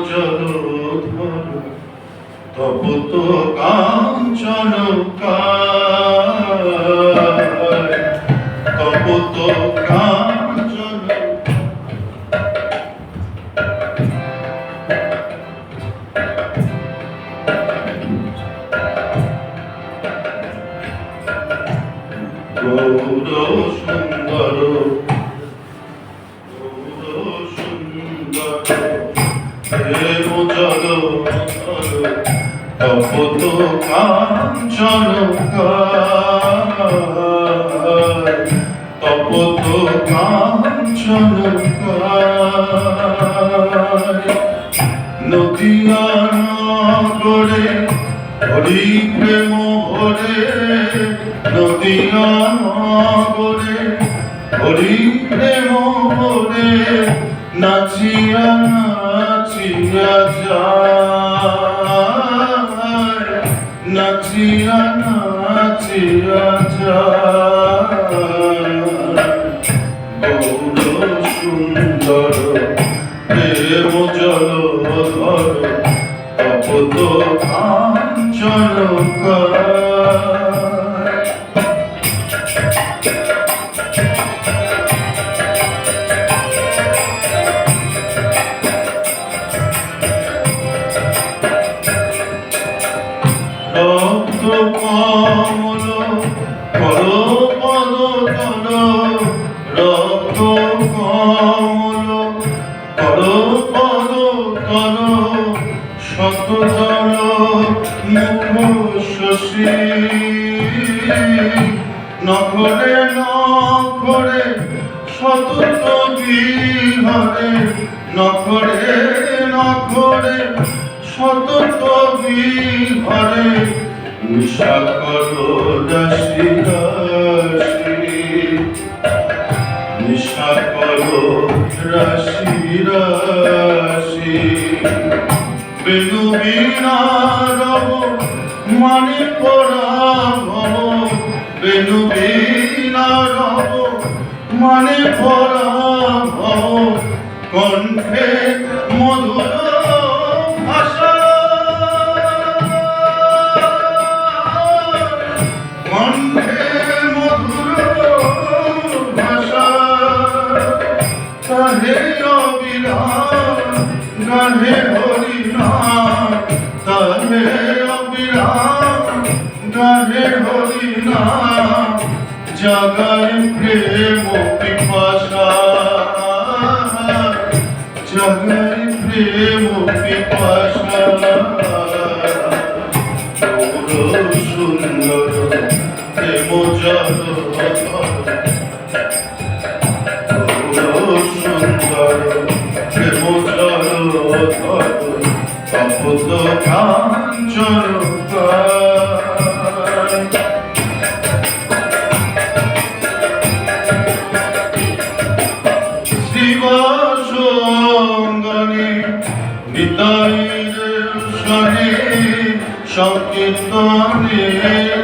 জলধর তপত কাঞ্চন কায়, তপত কাঞ্চন গৌর সুন্দর, গৌর সুন্দর প্রেম জলধর তপত কাঞ্চন কায়, তপত কাঞ্চন কায়। নদিয়া নগরে হরি প্রেম ভরে, নদিয়া নগরে হরি প্রেম ভরে, নাচিয়া নাচিয়া যায়, নাচিয়া নাচিয়া যায়। গৌর সুন্দর প্রেম জলধর তপত কাঞ্চন কায়। রক্ত কমল কর পদ তল, রক্ত কমল কর পদ তল, শততল মুখ শশী, নখরে নখরে শতত বিহরে, নখরে নখরে শতত বিহরে, নিশা কর রাশি রাশি, নিশা কর রাশি রাশি। বেনু বীণা রব মানে পরাভব, বেনু বীণা রব মানে পরাভব, কণ্ঠে মধুর ভাষা, কণ্ঠে মধুর ভাষা। তাহে অবিরাম গাহে হরি নাম, তাহে অবিরাম গাহে হরি নাম, জাগায় প্রেম পিপাসা, জাগায় প্রেম পিপাসা। গৌর সুন্দর প্রেম জলধর, গৌর সুন্দর প্রেম জলধর তপত কাঞ্চন কায়। শিবসঙ্গনে নিতাইয়ের সনে, সংকীর্তনে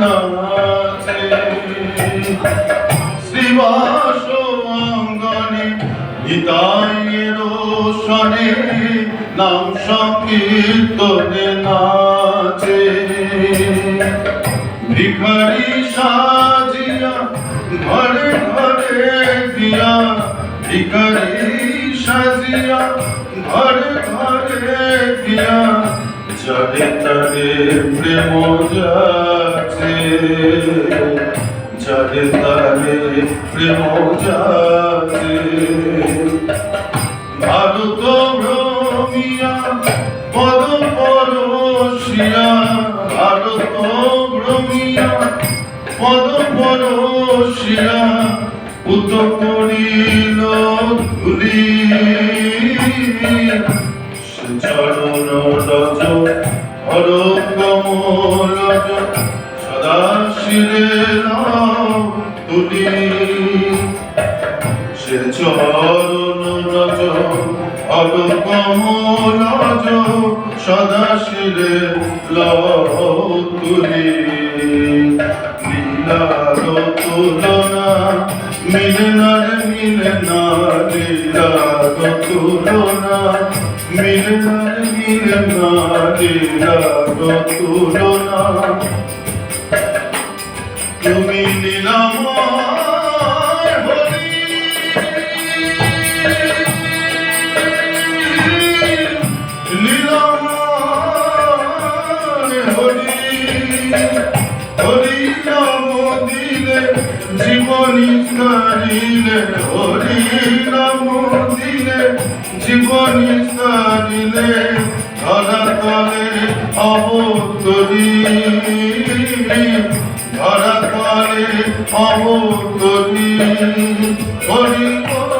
নাচে, শিবসঙ্গনে নিতাইয়ের সনে, নাম সংকীর্তনে নাচে। ভিখারি সাজিয়া ঘরে ঘরে দিয়া, ভিখারি সাজিয়া ঘরে ঘরে দিয়া, যারে তারে প্রেম যাচে, যারে তারে প্রেম যাচে। ভারত ভ্রমিয়া পদ পরশিয়া, ভারত ভ্রমিয়া পদ পরশিয়া, পুত করিল ধুলি, সে চরণ রজ হর কমলজ, সদা শিরে তুলি। সে চরণ রজ হর কমলজ, সদা শিরে তুলি। লীলার তুলনা মিলে না রে মিলে না, লীলার তুলনা মিলে না লীলাগো তুলনা তুমি লীলাময় হরি লীলাময় হরি হরি নাম দিলে জীবনী সারিলে হরি নাম দিলে জীবনী সারিলে ধরা তলে অবতরী ধরা তলে অবতরী হরি বল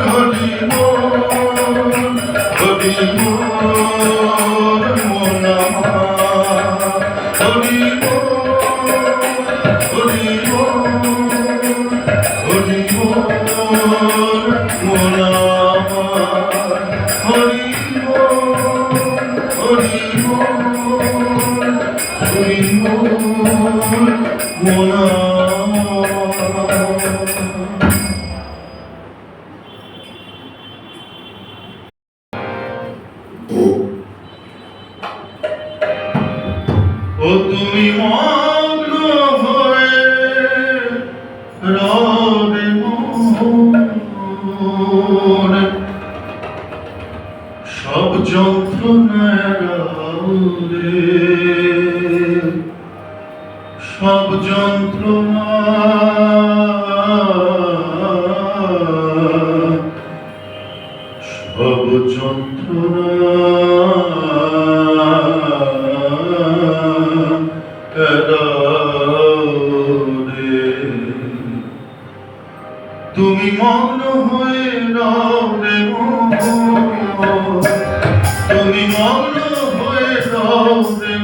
হরি বল হরি বল মোনা হরি বল হরি বল হরি বল মোনা হরি বল হরি বল হরি বল মোনা ও তুমি মগ্ন হয়ে রবে মন সব যন্ত্রণার সব যন্ত্রণা সব যন্ত্রণা তুমি মগ্ন হয়ে রবে তুমি মগ্ন হয়ে রবে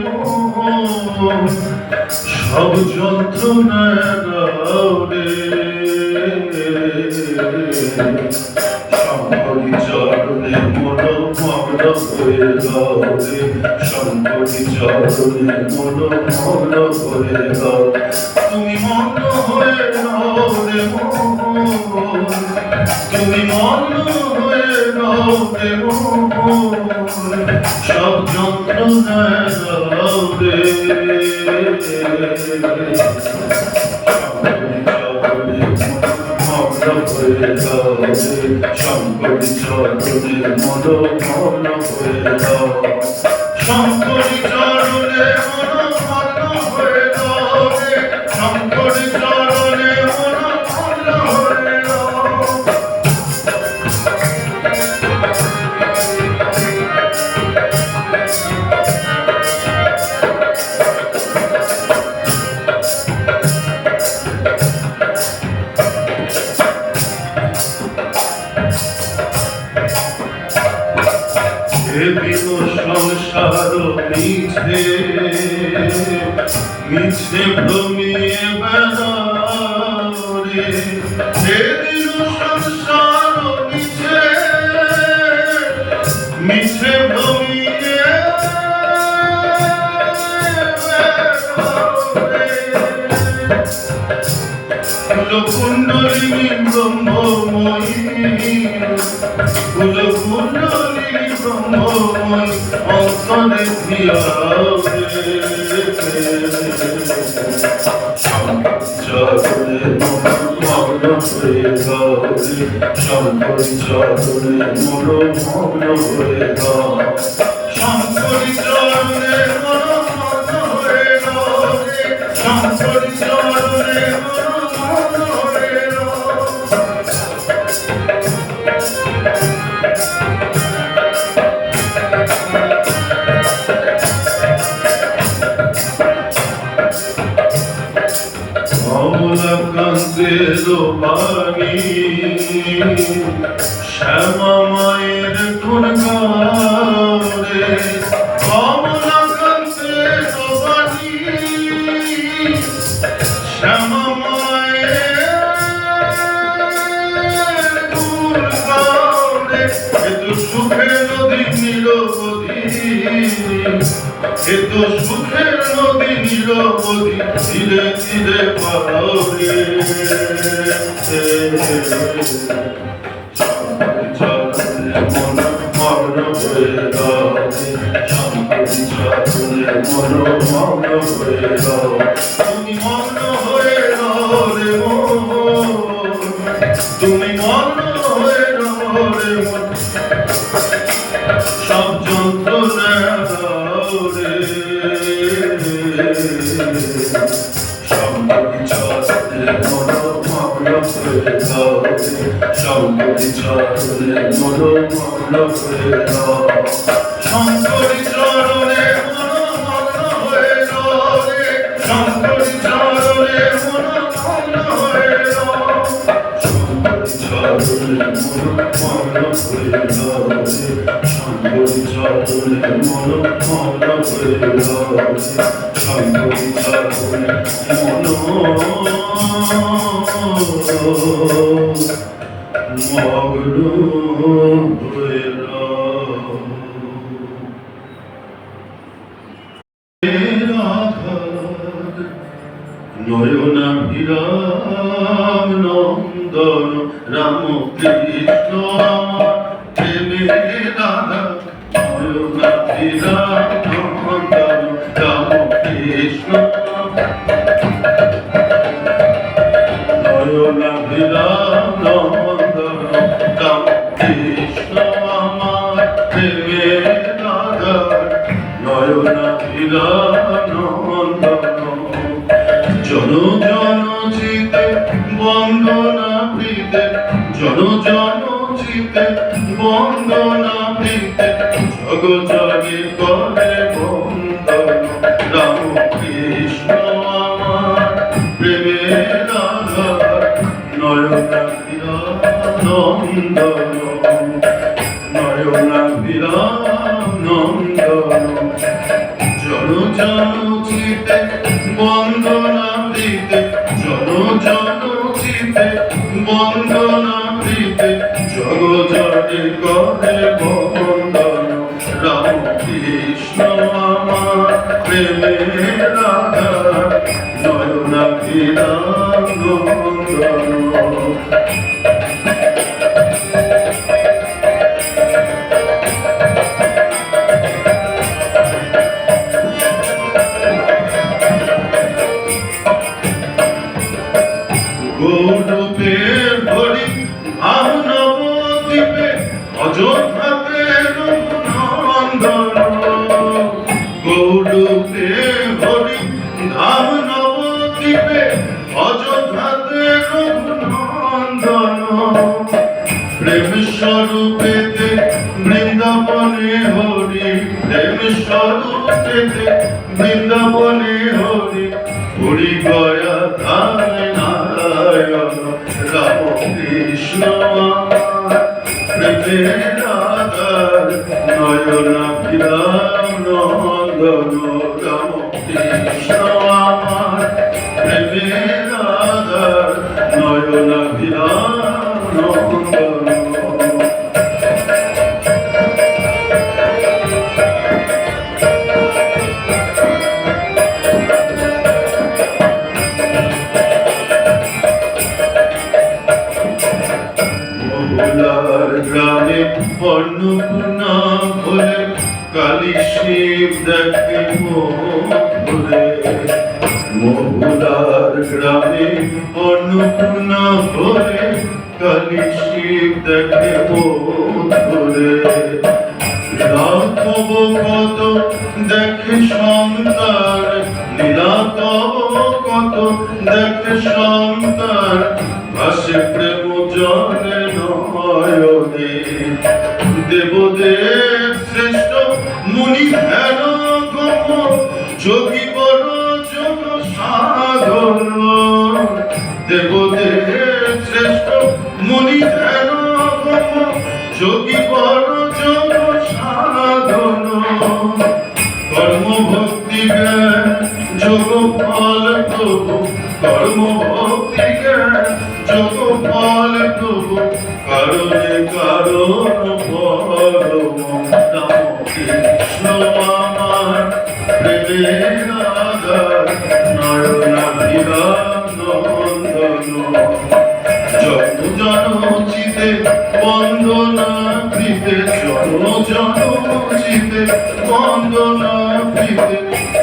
সব যন্ত্রণা রে শঙ্করী চরণে মন মগ্ন হয়ে রবে শঙ্করী চরণে মন মগ্ন হয়ে রবে তুমি মগ্ন হয়ে রবে তুমি মগ্ন হয়ে রবে সব যন্ত্রণা রবে শঙ্করী চরণে মন মগ্ন হয়ে রবে শঙ্করী চরণে মন মগ্ন হয়ে রবে শঙ্করী চরণে মন মগ্ন হয়ে রবে সংসার মিছে মিছে ভ্রমিয়ে বেড়ারে সেদিন সংসার মিছে মিছে ভ্রমিয়ে কুলকুণ্ডলিনী ব্রহ্মময়ী কুলকুণ্ডলিনী ব্রহ্মময়ী অন্তরে চরণে মগ্ন হয়ে গৌরী শঙ্করী চরণে মন মগ্ন হয়ে শঙ্করী চরণে মন মগ্ন হয়ে গৌরী শঙ্করী চরণে কমলাকান্তের বাণী শ্যামা মায়ের গুণ গারে কমলাকান্তের বাণী শ্যামা মায়ের গুণ গারে এ তো সুখের নদী নিরবধি এ তো সুখের নদী নিরবধি ধীরে ধীরে পারে চরণে মন হয়ে দাও শঙ্করী চরণে মন মগ্ন হয়ে দাও তুমি মগ্ন হয়ে দাও রে মন তুমি মগ্ন হয়ে দাও রে মন সব যন্ত্রণা দাও রে শঙ্করী চরণে মন মগ্ন হয়ে দাও শঙ্করী চরণে মন মগ্ন হয়ে দাও শঙ্করী চরণে মন মগ্ন হয়ে দাও রে শঙ্করী চরণে মন মগ্ন হয়ে দাও শঙ্করী চরণে মন মগ্ন হয়ে দাও রে শঙ্করী চরণে মন মগ্ন হয়ে দাও রে শঙ্করী চরণে মন মগ্ন হয়ে নয়নাভিরাম নন্দন রাম কৃষ্ণ প্রেমে রাধা নয়নাভিরাম নন্দন রাম কৃষ্ণ নয়নাভিরাম নন্দন রাম কৃষ্ণ আমার প্রেমে রাধা নয়নাভিরাম নন্দন জন জন চিতে বন্দনা প্রীতে জন জন চিতে বন্দনা প্রীতে জগ জগে করে বন্দন রাম কৃষ্ণ আমার প্রেমের আধার নয়নাভিরাম নন্দন নয়নাভিরাম নন্দন জন জন চিতে বন্দনা প্রীতে জন জন চিতে বন্দনা প্রীতে জগ জগে করে বন্দন রাম কৃষ্ণ আমার প্রেমের আধার নয়নাভিরাম নন্দন গৌরূপে ভরি আহ নবদ্বীপে অযোধ্যাতে রঘুনন্দন গৌরূপে ভরি ধাম নবদ্বীপে অযোধ্যাতে রঘুনন্দন প্রেম স্বরূপেতে বৃন্দাবনে হরি প্রেম স্বরূপেতে বৃন্দাবনে হরি হরি গয়া ধায় নারায়ণ রাম কৃষ্ণ প্রেমের আধার নয়নাভিরাম নন্দন রাম কৃষ্ণ আমার প্রেমের আধার নয়নাভিরাম নন্দন গ্রামে অন্নপূর্ণা ভরে কালী শিব দেখে ভরে মহুলার গ্রামে অন্নপূর্ণা ভরে কালী শিব দেখে ভরে রাঘব কত দেখে সন্তান নীলাতব কত দেখে সন্তান ভাসে প্রেম জনে নয়নে দেবদেব শ্রেষ্ঠ মুনি ধ্যান গম যোগী বড় যোগ সাধন দেবদেব শ্রেষ্ঠ মুনি ধ্যান গম যোগী বড় যোগ সাধন কর্ম ভক্তি জ্ঞান যোগ ফল প্রভু কর্ম ভক্তি জ্ঞান যোগ ফল প্রভু কারণে কারণ পরম রাম কৃষ্ণ আমার প্রেমের আধার নয়নাভিরাম নন্দন জন জন চিতে বন্দনা কৃতে জন জন অনুচিতে বন্দনা দিতে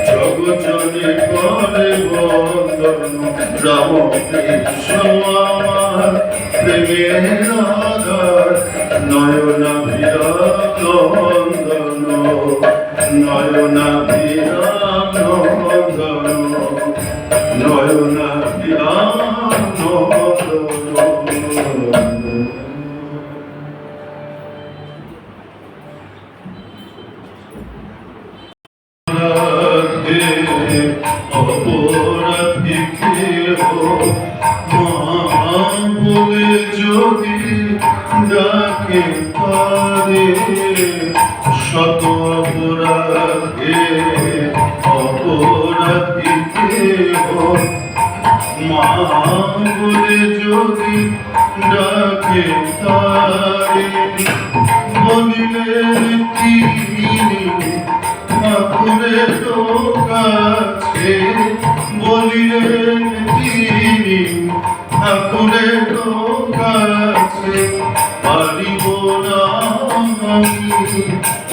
জগজনে করে বন্দন রাম কৃষ্ণ আমার প্রেমের আধার নয়নাভিরা নন্দন নয়নাভিরা নন্দন নয়নাভিরা নন্দন অপরাধীকে মা বলে যদি ডাকে পারে শত অপরাধে অপরাধীকে মা বলে যদি ডাকে পারে বলিলেন তিনি ঠাকুরের কাছে বলিলেন তিনি ঠাকুরের কাছে পারিব না আমি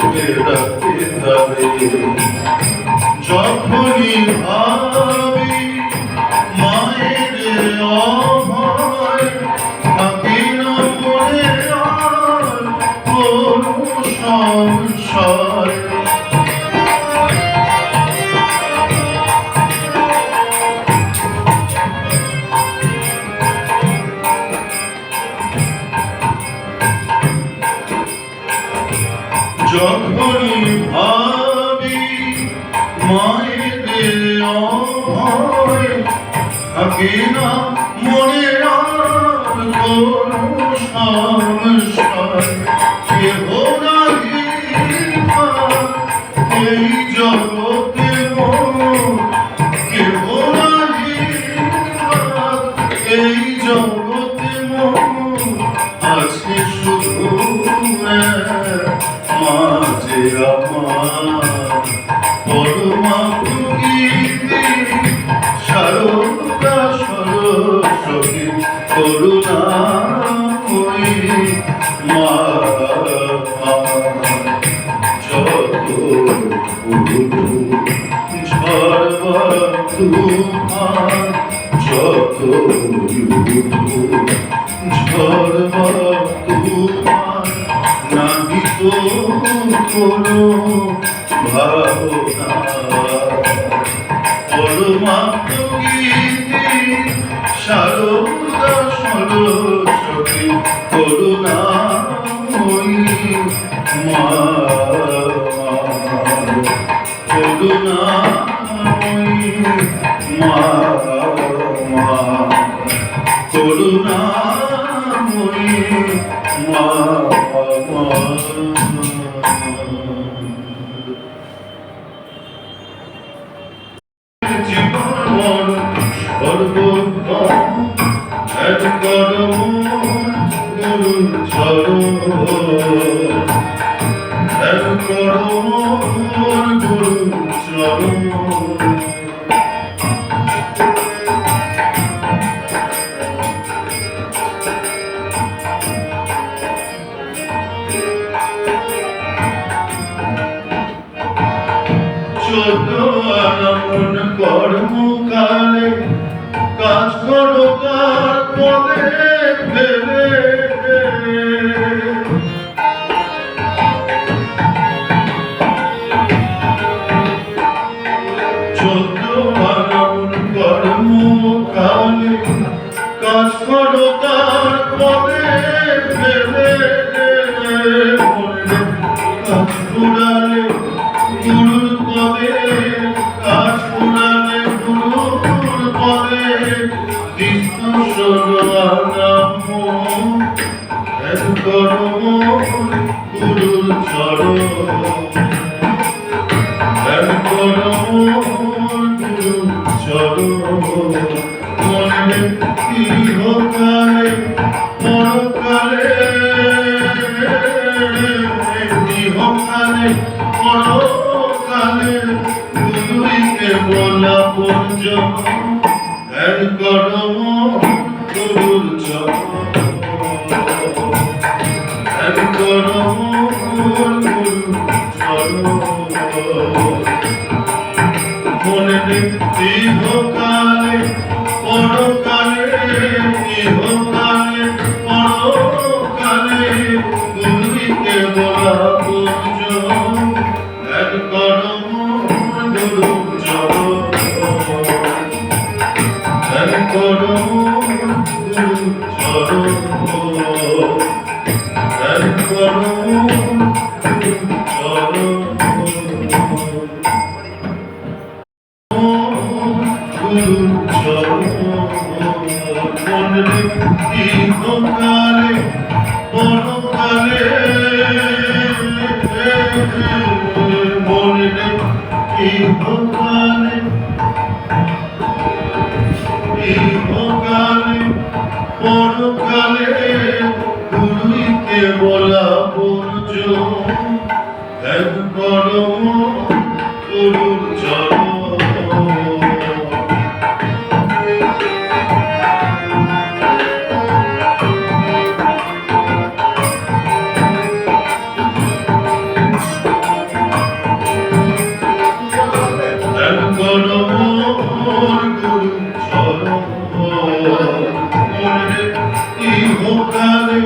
ফেরাতে তারে যখনই ভাবি মায়ের অভয় থাকে না মনে আর কোনো সংশয় যখনই ভাবি মায়ের অভয় থাকে না মনে আর কোনো সংশয় কেহ নাহি এই জগতে কেহ নাহি এই জগতে আছে শুধু মাঝে আমার পরমা প্রকৃতি সারদা সরস্বতী করুণাময়ী মা যত ঝড় তুফান যত ঝড় তুফান নাহি তো কোনো ভাবনা পরমা প্রকৃতি সারদা সরস্বতী করুণাময়ী মা করুণাময়ী মা করুণাময়ী মা জীবন সর্বোত্তম এক করম গুরু চরণ এক করম গুরু চরণ চোদ্দ আনমন কর্মকালে কাজ করো তার পদে ফেলে চোদ্দ আনমন কর্মকালে কাজ করো তার পদে ফেলে কাজ ফুরালে গুরুর পদে কাজ ফুরালে গুরুর পদে দীপ্ত সর্বানাম এক করম গুরুর চরণ এক করম গুরুর চরণ মনে ইহকালে পরকালে ইহকালে পরকালে গুরুকে বলা পঞ্চম এক করম গুরুর চরণ এক করম গুরুর মনে ইহকালে পরকালে ইহকালে পরকালে গুরুকে বলা পূজ্য ধ্যান করো গুরু চরণ ধ্যান করো গুরু চরণ ধ্যান করো গুরু চরণ ইহকালে পরকালে মনে ইহকালে ইহকালে পরকালে গুরুকে বলা পূজ্য ধ্যান করো গুরুর চরণ ইহকালে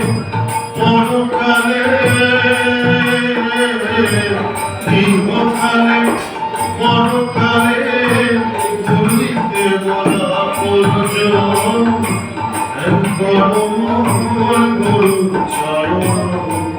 পরকালে ইহকালে পরকালে গুরুকে বলা পূজ্য ধ্যান করো গুরু চরণ